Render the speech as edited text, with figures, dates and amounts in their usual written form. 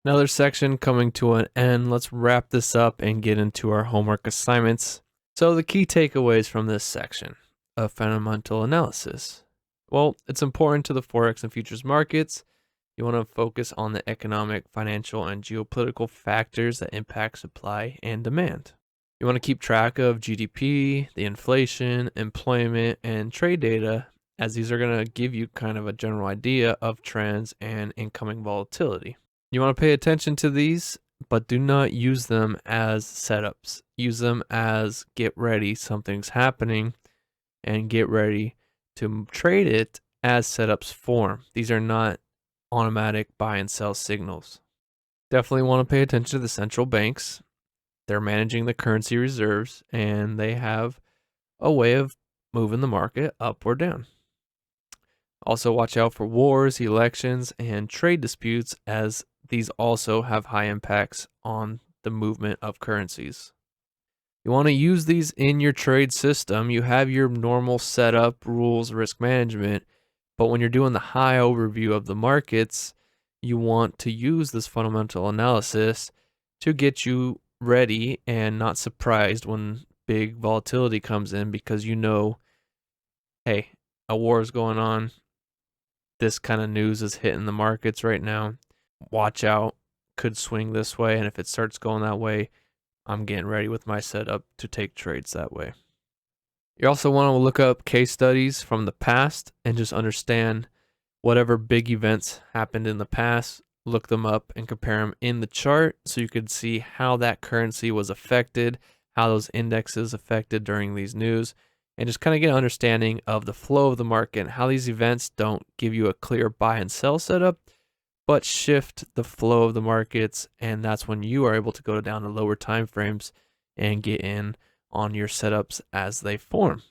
Another section coming to an end. Let's wrap this up and get into our homework assignments. So the key takeaways from this section of fundamental analysis. Well, it's important to the Forex and futures markets. You want to focus on the economic, financial, and geopolitical factors that impact supply and demand. You want to keep track of GDP, the inflation, employment, and trade data, as these are going to give you kind of a general idea of trends and incoming volatility. You want to pay attention to these, but do not use them as setups. Use them as get ready, something's happening, and get ready to trade it as setups form. These are not automatic buy and sell signals. Definitely want to pay attention to the central banks. They're managing the currency reserves and they have a way of moving the market up or down. Also, watch out for wars, elections, and trade disputes, as these also have high impacts on the movement of currencies. You want to use these in your trade system. You have your normal setup, rules, risk management, but when you're doing the high overview of the markets, you want to use this fundamental analysis to get you ready and not surprised when big volatility comes in, because you know, hey, a war is going on. This kind of news is hitting the markets right now. Watch out, could swing this way. And if it starts going that way, I'm getting ready with my setup to take trades that way. You also want to look up case studies from the past and just understand whatever big events happened in the past. Look them up and compare them in the chart so you could see how that currency was affected, how those indexes affected during these news, and just kind of get an understanding of the flow of the market and how these events don't give you a clear buy and sell setup, but shift the flow of the markets. And that's when you are able to go down to lower time frames and get in on your setups as they form.